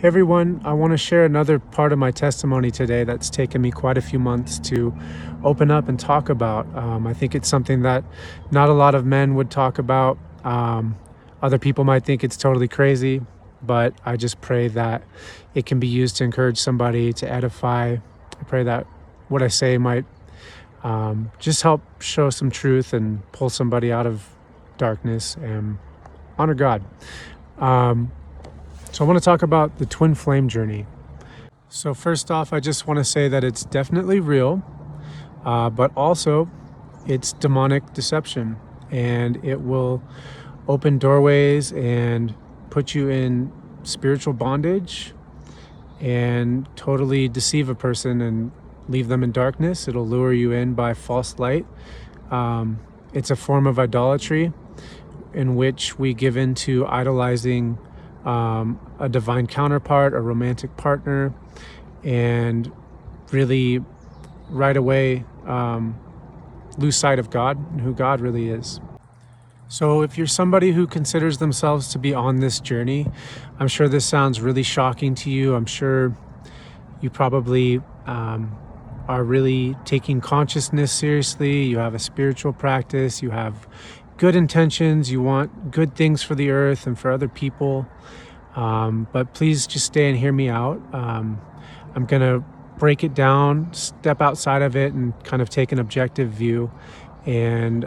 Hey everyone, I want to share another part of my testimony today that's taken me quite a few months to open up and talk about. I think it's something that not a lot of men would talk about. Other people might think it's totally crazy, but I just pray that it can be used to encourage somebody, to edify. I pray that what I say might just help show some truth and pull somebody out of darkness and honor God. So I want to talk about the twin flame journey. So first off, I just want to say that it's definitely real, but also it's demonic deception, and it will open doorways and put you in spiritual bondage and totally deceive a person and leave them in darkness. It'll lure you in by false light. It's a form of idolatry in which we give in to idolizing a divine counterpart, a romantic partner, and really right away lose sight of God and who God really is. So if you're somebody who considers themselves to be on this journey, I'm sure this sounds really shocking to you. I'm sure you probably are really taking consciousness seriously. You have a spiritual practice, you have good intentions, you want good things for the earth and for other people. But please just stay and hear me out. I'm going to break it down, step outside of it, and kind of take an objective view, and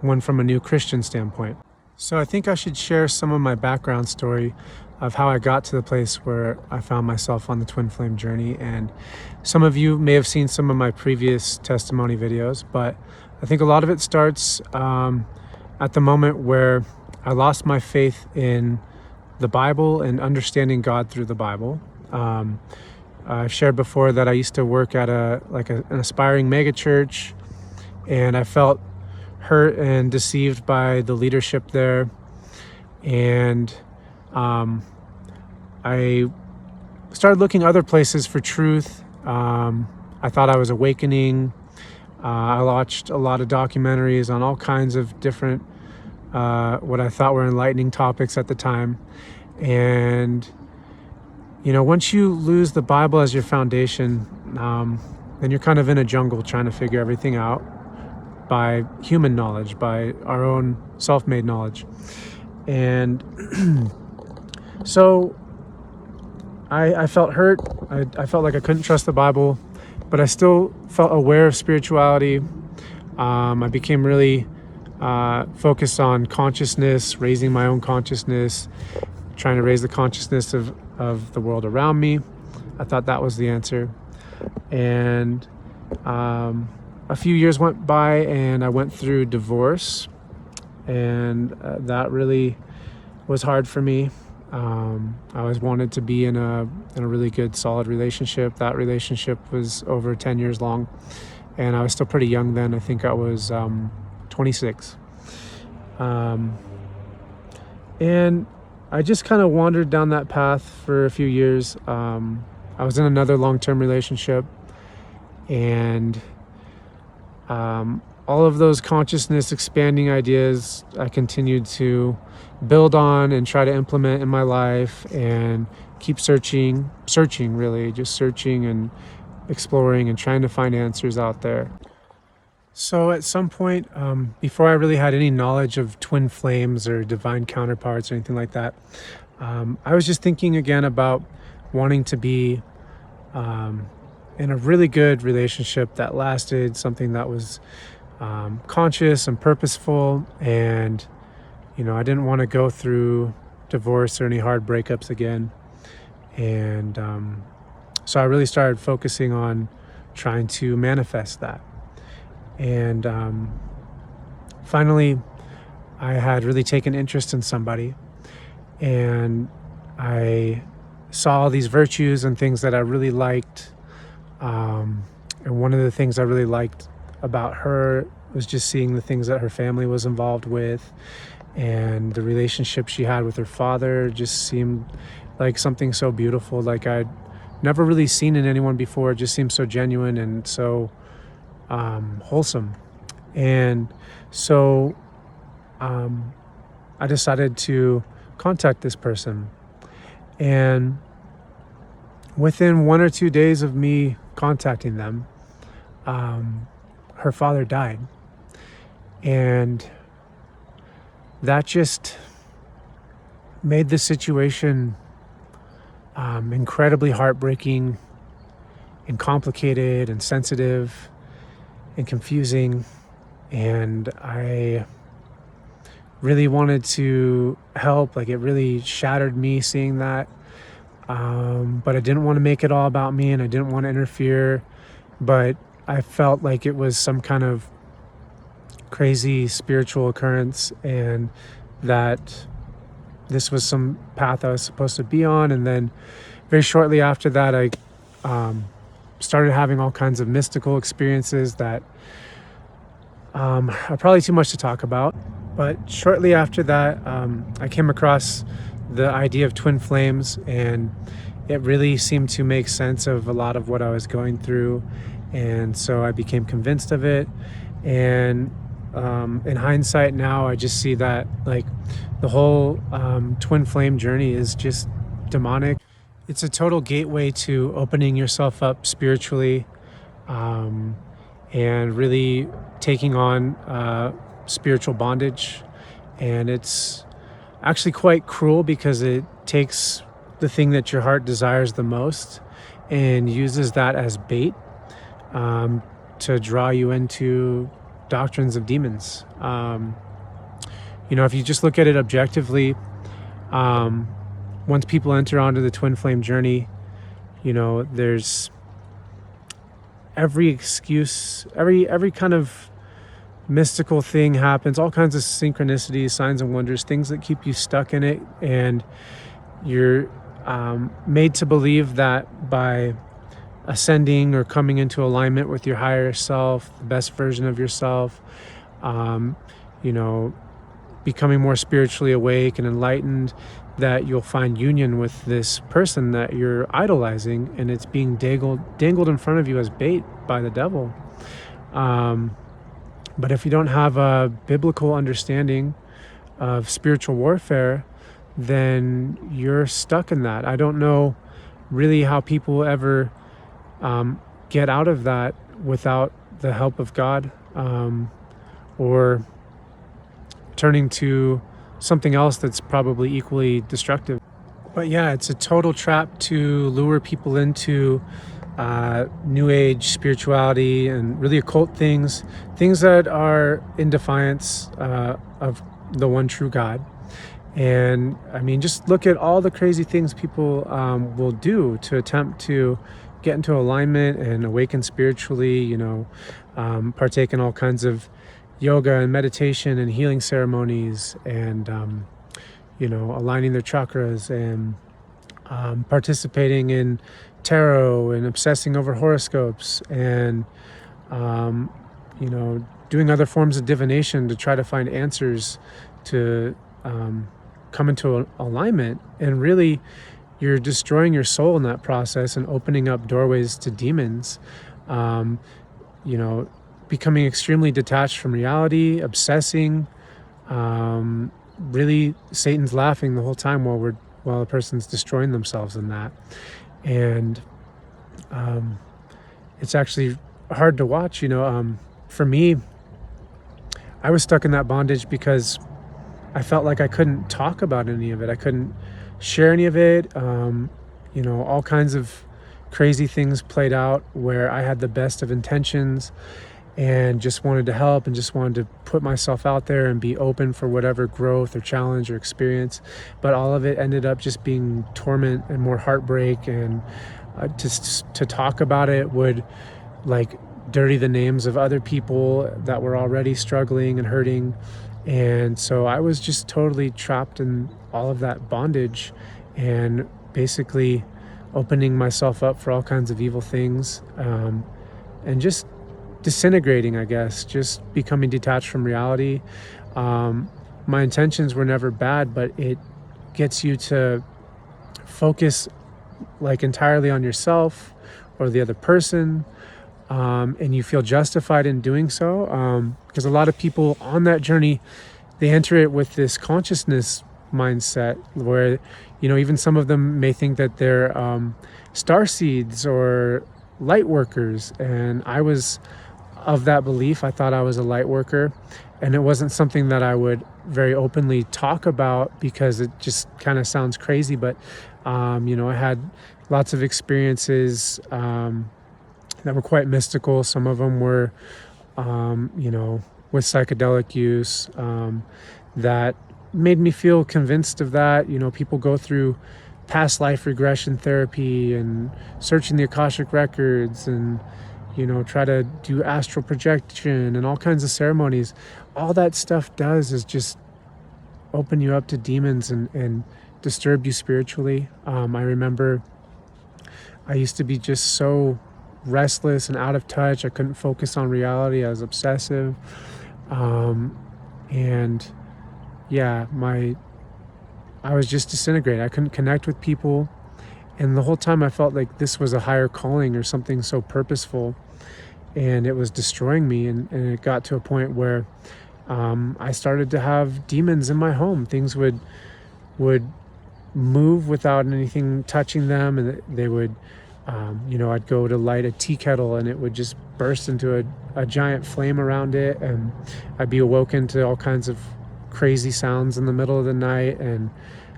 one from a new Christian standpoint. So I think I should share some of my background story of how I got to the place where I found myself on the twin flame journey. And some of you may have seen some of my previous testimony videos, but I think a lot of it starts at the moment where I lost my faith in the Bible and understanding God through the Bible. I've shared before that I used to work at an aspiring megachurch, and I felt hurt and deceived by the leadership there. And I started looking other places for truth. I thought I was awakening. I watched a lot of documentaries on all kinds of different what I thought were enlightening topics at the time. And once you lose the Bible as your foundation, then you're kind of in a jungle trying to figure everything out by human knowledge, by our own self-made knowledge. And so I felt hurt. I felt like I couldn't trust the Bible, but I still felt aware of spirituality. I became really focused on consciousness, raising my own consciousness, trying to raise the consciousness of the world around me. I thought that was the answer. And a few years went by, and I went through divorce, and that really was hard for me. I always wanted to be in a really good, solid relationship. That relationship was over 10 years long, and I was still pretty young then. I think I was 26. And I just kind of wandered down that path for a few years. I was in another long-term relationship, and all of those consciousness expanding ideas I continued to build on and try to implement in my life, and keep searching really, just searching and exploring and trying to find answers out there. So at some point, before I really had any knowledge of twin flames or divine counterparts or anything like that, I was just thinking again about wanting to be in a really good relationship that lasted, something that was conscious and purposeful. And, I didn't want to go through divorce or any hard breakups again. And so I really started focusing on trying to manifest that. And finally, I had really taken interest in somebody, and I saw all these virtues and things that I really liked. And one of the things I really liked about her was just seeing the things that her family was involved with, and the relationship she had with her father just seemed like something so beautiful, like I'd never really seen in anyone before. It just seemed so genuine and so wholesome. And so I decided to contact this person, and within 1 or 2 days of me contacting them, her father died. And that just made the situation incredibly heartbreaking and complicated and sensitive and confusing. And I really wanted to help. Like, it really shattered me seeing that. But I didn't want to make it all about me, and I didn't want to interfere. But I felt like it was some kind of crazy spiritual occurrence, and that this was some path I was supposed to be on. And then very shortly after that, I started having all kinds of mystical experiences that are probably too much to talk about. But shortly after that, I came across the idea of twin flames, and it really seemed to make sense of a lot of what I was going through. And so I became convinced of it. And in hindsight now, I just see that like the whole twin flame journey is just demonic. It's a total gateway to opening yourself up spiritually, and really taking on spiritual bondage. And it's actually quite cruel, because it takes the thing that your heart desires the most and uses that as bait to draw you into doctrines of demons. If you just look at it objectively, once people enter onto the twin flame journey, there's every excuse, every kind of mystical thing happens, all kinds of synchronicities, signs and wonders, things that keep you stuck in it. And you're made to believe that by ascending or coming into alignment with your higher self, the best version of yourself, becoming more spiritually awake and enlightened, that you'll find union with this person that you're idolizing, and it's being dangled in front of you as bait by the devil. But if you don't have a biblical understanding of spiritual warfare, then you're stuck in that. I don't know really how people ever get out of that without the help of God, or turning to something else that's probably equally destructive. But yeah, it's a total trap to lure people into new age spirituality and really occult things that are in defiance of the one true God. And I mean, just look at all the crazy things people will do to attempt to get into alignment and awaken spiritually, partake in all kinds of yoga and meditation and healing ceremonies, and aligning their chakras, and participating in tarot and obsessing over horoscopes, and doing other forms of divination to try to find answers to come into alignment. And really, you're destroying your soul in that process and opening up doorways to demons, becoming extremely detached from reality, obsessing. Really, Satan's laughing the whole time while a person's destroying themselves in that. And it's actually hard to watch. For me, I was stuck in that bondage because I felt like I couldn't talk about any of it. I couldn't share any of it. All kinds of crazy things played out where I had the best of intentions and just wanted to help and just wanted to put myself out there and be open for whatever growth or challenge or experience. But all of it ended up just being torment and more heartbreak. And to talk about it would dirty the names of other people that were already struggling and hurting. And so I was just totally trapped in all of that bondage, and basically opening myself up for all kinds of evil things, and just disintegrating, I guess, just becoming detached from reality. My intentions were never bad, but it gets you to focus entirely on yourself or the other person, and you feel justified in doing so, because a lot of people on that journey, they enter it with this consciousness mindset where, even some of them may think that they're star seeds or light workers. And I was of that belief. I thought I was a light worker, and it wasn't something that I would very openly talk about because it just kind of sounds crazy. But, I had lots of experiences that were quite mystical. Some of them were, with psychedelic use, that made me feel convinced of that. People go through past life regression therapy and searching the Akashic records and, try to do astral projection and all kinds of ceremonies. All that stuff does is just open you up to demons and disturb you spiritually. I remember I used to be just so restless and out of touch. I couldn't focus on reality. I was obsessive. And yeah, I was just disintegrated. I couldn't connect with people. And the whole time I felt like this was a higher calling or something so purposeful, and it was destroying me. And it got to a point where I started to have demons in my home. Things would move without anything touching them, and they would, I'd go to light a tea kettle and it would just burst into a giant flame around it, and I'd be awoken to all kinds of crazy sounds in the middle of the night and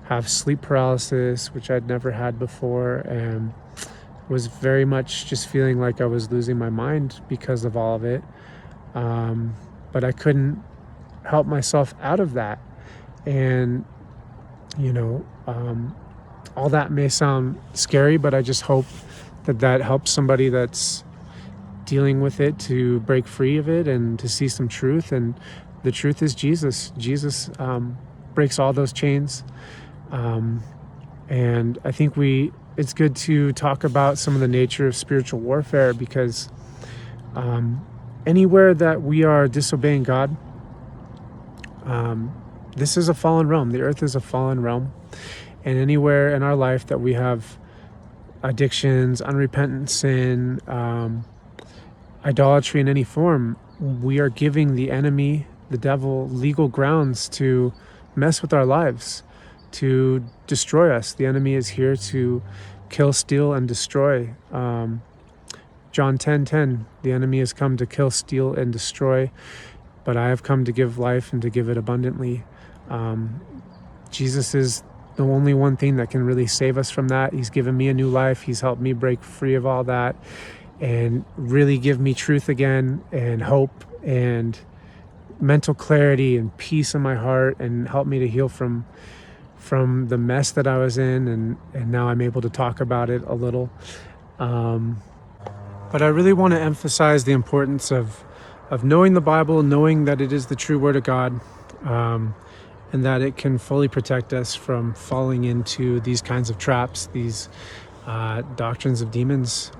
have sleep paralysis, which I'd never had before, and was very much just feeling like I was losing my mind because of all of it. But I couldn't help myself out of that. And, all that may sound scary, but I just hope that helps somebody that's dealing with it to break free of it and to see some truth. And the truth is Jesus. Jesus breaks all those chains. And I think it's good to talk about some of the nature of spiritual warfare, because anywhere that we are disobeying God, this is a fallen realm. The earth is a fallen realm. And anywhere in our life that we have addictions, unrepentant sin, idolatry in any form, we are giving the enemy, the devil, legal grounds to mess with our lives, to destroy us. The enemy is here to kill, steal, and destroy. John 10:10, the enemy has come to kill, steal, and destroy, but I have come to give life and to give it abundantly. Jesus is the only one thing that can really save us from that. He's given me a new life. He's helped me break free of all that and really give me truth again and hope and mental clarity and peace in my heart, and help me to heal from the mess that I was in, and now I'm able to talk about it a little. But I really want to emphasize the importance of knowing the Bible, knowing that it is the true word of God, and that it can fully protect us from falling into these kinds of traps, these doctrines of demons.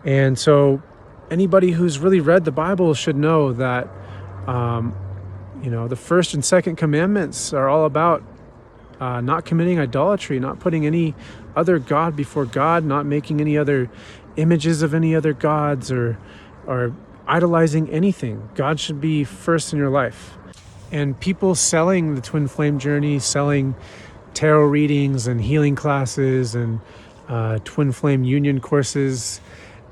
And so anybody who's really read the Bible should know that the first and second commandments are all about not committing idolatry, not putting any other god before God, not making any other images of any other gods, or idolizing anything. God should be first in your life. And people selling the Twin Flame Journey, selling tarot readings and healing classes and Twin Flame Union courses,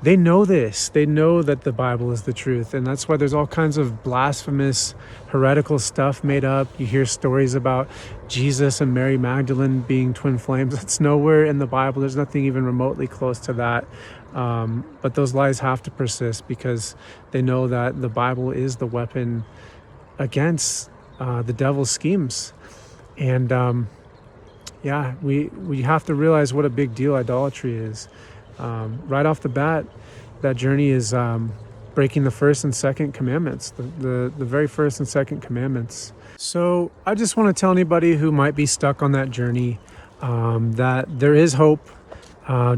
they know this. They know that the Bible is the truth. And that's why there's all kinds of blasphemous, heretical stuff made up. You hear stories about Jesus and Mary Magdalene being twin flames. That's nowhere in the Bible. There's nothing even remotely close to that. But those lies have to persist because they know that the Bible is the weapon against the devil's schemes. And we have to realize what a big deal idolatry is. Right off the bat, that journey is breaking the first and second commandments, the very first and second commandments. So I just want to tell anybody who might be stuck on that journey that there is hope.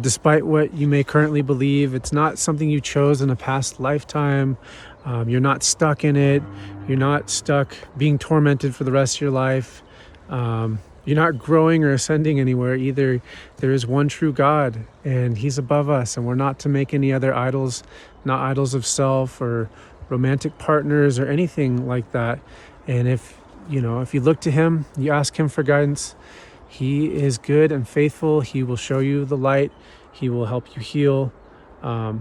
Despite what you may currently believe, it's not something you chose in a past lifetime. You're not stuck in it. You're not stuck being tormented for the rest of your life. You're not growing or ascending anywhere either. There is one true God, and He's above us, and we're not to make any other idols, not idols of self or romantic partners or anything like that. And if if you look to him, you ask him for guidance, he is good and faithful. He will show you the light. He will help you heal.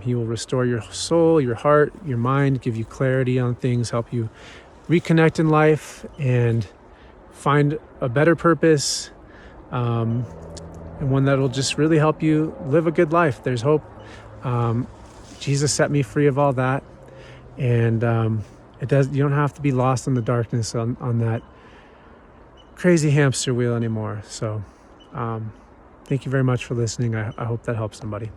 He will restore your soul, your heart, your mind, give you clarity on things, help you reconnect in life and find a better purpose, and one that will just really help you live a good life. There's hope. Jesus set me free of all that. And you don't have to be lost in the darkness on that crazy hamster wheel anymore. So thank you very much for listening. I hope that helps somebody.